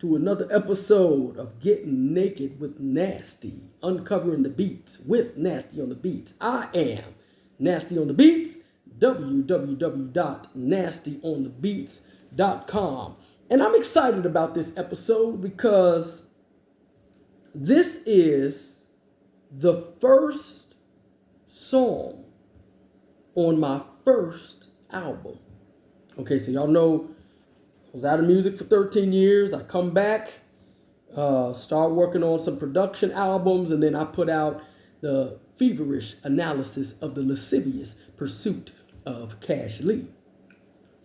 to another episode of Getting Naked with Nasty, uncovering the beats with Nasty on the Beats. I am Nasty on the Beats, www.nastyonthebeats.com. And I'm excited about this episode because this is the first song on my first album. Okay, so y'all know I was out of music for 13 years. I come back, start working on some production albums, and then I put out the Feverish analysis of the lascivious pursuit of Cash Lee.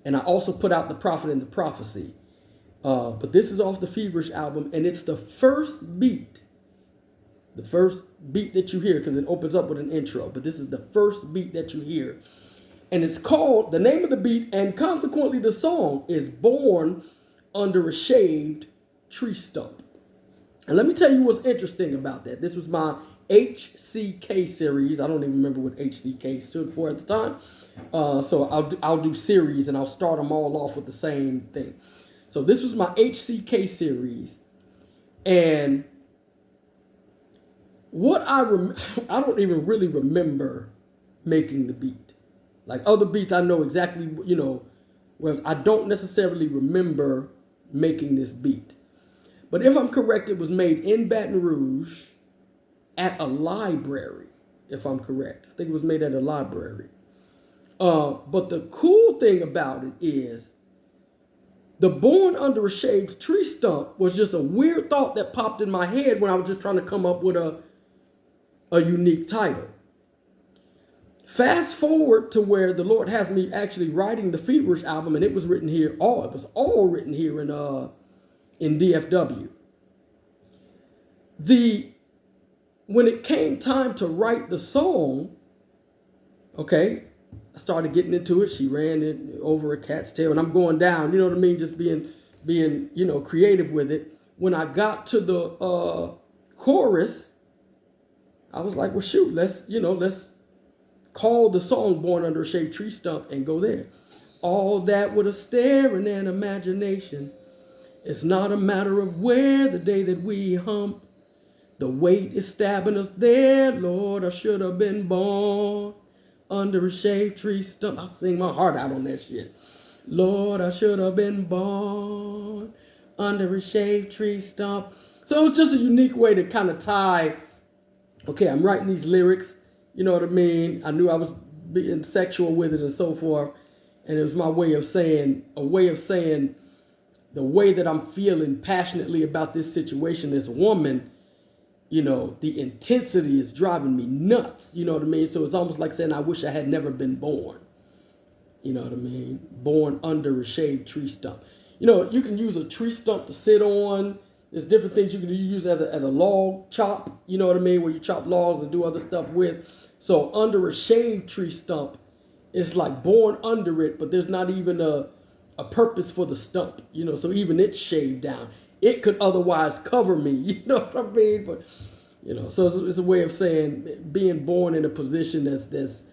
And I also put out The Prophet and the Prophecy. But this is off the Feverish album, and it's the first beat that you hear, because it opens up with an intro. But this is the first beat that you hear. And it's called, the name of the beat, and consequently the song, is Born Under a Shaved Tree Stump. And let me tell you what's interesting about that. This was my HCK series. I don't even remember what HCK stood for at the time. So I'll do series, and I'll start them all off with the same thing. So this was my HCK series. And what I don't even really remember making the beat. Like other beats, I know exactly, whereas I don't necessarily remember making this beat. But if I'm correct, it was made in Baton Rouge at a library, if I'm correct. I think it was made at a library. But the cool thing about it is the Born Under a Shaved Tree Stump was just a weird thought that popped in my head when I was just trying to come up with a unique title. Fast forward to where the Lord has me actually writing the Feverish album, and it was written here. It was all written here in DFW. When it came time to write the song, okay, I started getting into it. She ran it over a cat's tail, and I'm going down. You know what I mean? Just being creative with it. When I got to the chorus, I was like, well, shoot, let's call the song Born Under a Shaved Tree Stump and go there. All that with a staring and imagination. It's not a matter of where the day that we hump. The weight is stabbing us there. Lord, I should have been born under a shaved tree stump. I sing my heart out on that shit. Lord, I should have been born under a shaved tree stump. So it was just a unique way to kind of tie, okay, I'm writing these lyrics. You know what I mean? I knew I was being sexual with it and so forth. And it was my way of saying the way that I'm feeling passionately about this situation, this woman, the intensity is driving me nuts. You know what I mean? So it's almost like saying, I wish I had never been born. You know what I mean? Born under a shaved tree stump. You can use a tree stump to sit on. There's different things you can use as a log chop. You know what I mean? Where you chop logs and do other stuff with. So under a shaved tree stump, it's like born under it, but there's not even a purpose for the stump, so even it's shaved down. It could otherwise cover me, you know what I mean? But, so it's a way of saying being born in a position that's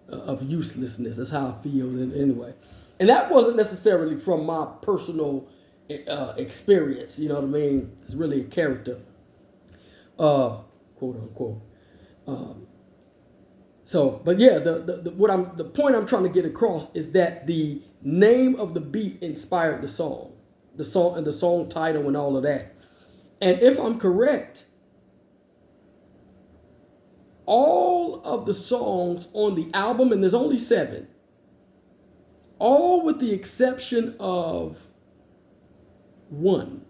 of uselessness. That's how I feel anyway. And that wasn't necessarily from my personal experience, you know what I mean? It's really a character, quote unquote. But yeah, the point I'm trying to get across is that the name of the beat inspired the song and the song title and all of that. And if I'm correct, all of the songs on the album, and there's only 7, all with the exception of 1,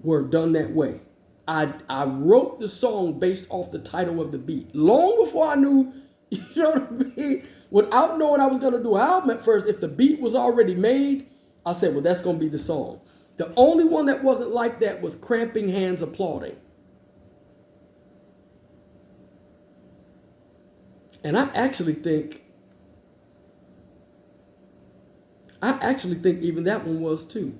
were done that way. I wrote the song based off the title of the beat. Long before I knew, you know what I mean? Without knowing I was going to do an album at first, if the beat was already made, I said, well, that's going to be the song. The only one that wasn't like that was Cramping Hands Applauding. And I actually think even that one was too.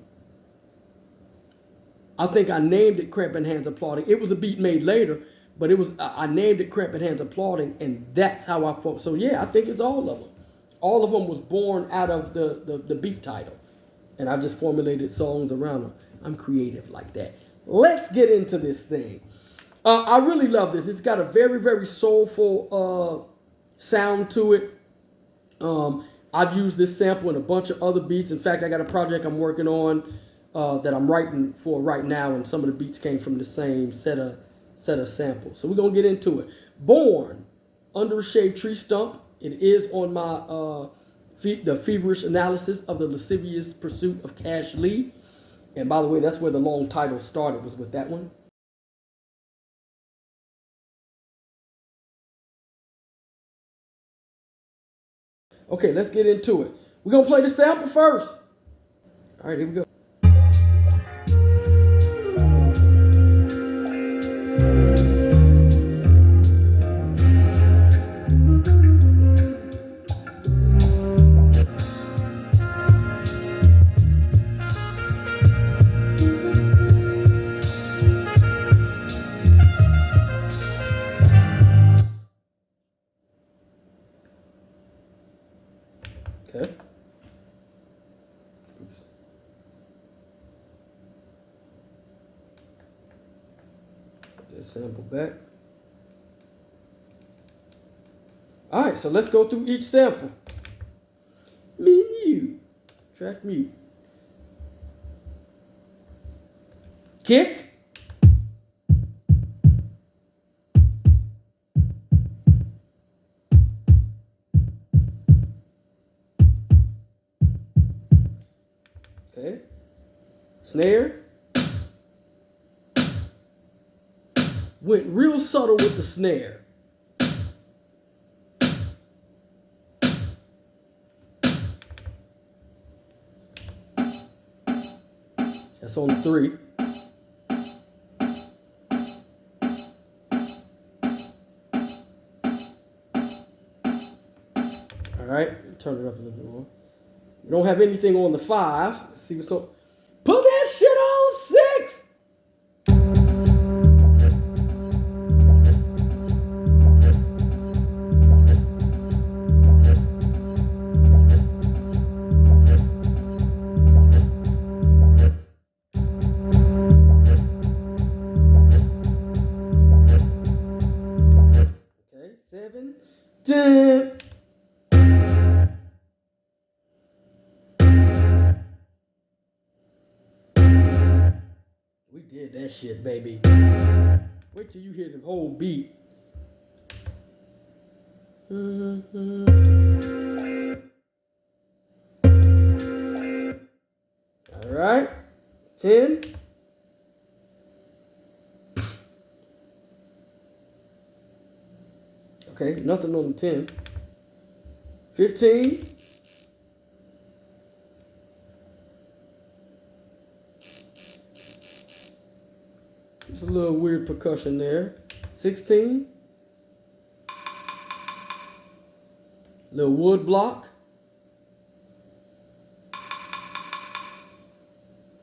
I think I named it Cramping Hands Applauding. It was a beat made later, but I named it Cramping Hands Applauding, and that's how I felt. So yeah, I think it's all of them. All of them was born out of the beat title. and I just formulated songs around them. I'm creative like that. Let's get into this thing. I really love this. It's got a very, very soulful sound to it. I've used this sample in a bunch of other beats. In fact, I got a project I'm working on that I'm writing for right now, and some of the beats came from the same set of samples. So we're gonna get into it. Born under a shade tree stump. It is on my the Feverish analysis of the lascivious pursuit of Cash Lee. And by the way, that's where the long title started, was with that one. Okay, let's get into it. We're gonna play the sample first. All right, here we go. Okay. Oops. Put that sample back. All right, so let's go through each sample. Menu. Track mute. Kick. Okay. Snare. Went real subtle with the snare. That's on 3. All right, turn it up a little bit more. We don't have anything on the 5. Let's see what's on. Put that shit on 6. Okay, 7, 10. We did that shit, baby. Wait till you hear the whole beat. All right, 10. Okay, nothing on the 10. 15. Just a little weird percussion there. 16. Little wood block.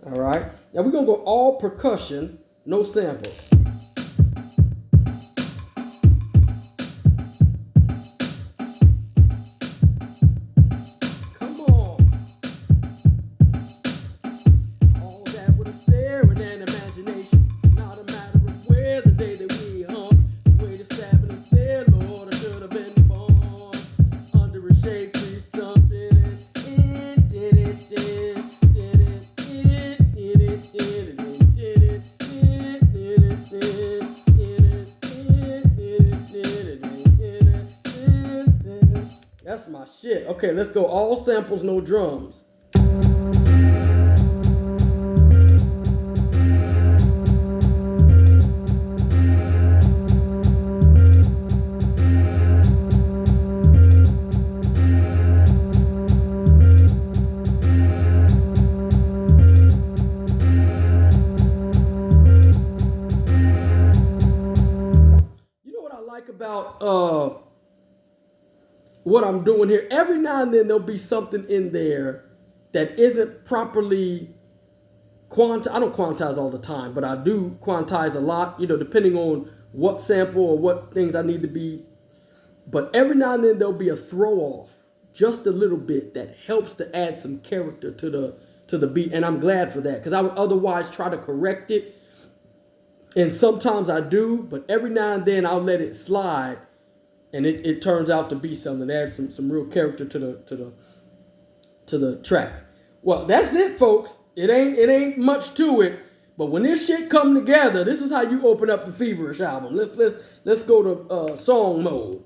All right. Now we're going to go all percussion, no samples. Come on. All that with a stare and an imagination. Not a matter of where the day that we hung. The way to stabbing us there, Lord, I should have been born under a shade tree stump. That's my shit. Okay, let's go all samples, no drums. About what I'm doing here, every now and then there'll be something in there that isn't properly quantized. I don't quantize all the time, but I do quantize a lot, depending on what sample or what things I need to be. But every now and then there'll be a throw off, just a little bit, that helps to add some character to to the beat, and I'm glad for that, because I would otherwise try to correct it, and sometimes I do, but every now and then I'll let it slide, and it turns out to be something that adds some real character to the track. Well, that's it, folks. It ain't much to it, but when this shit come together, this is how you open up the Feverish album. Let's go to song mode.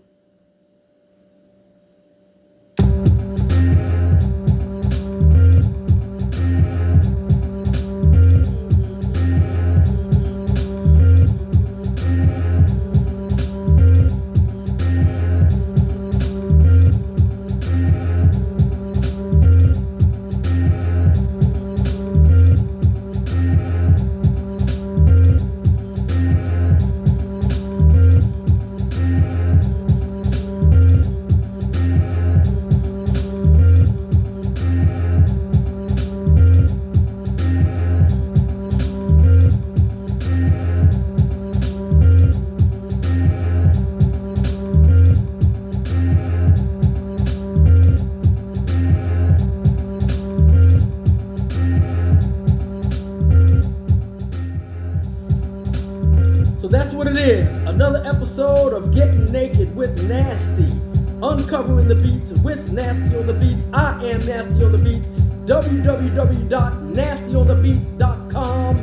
So that's what it is. Another episode of Getting Naked with Nasty. Uncovering the beats with Nasty on the Beats. I am Nasty on the Beats. www.nastyonthebeats.com.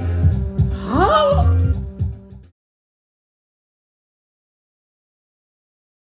Holla!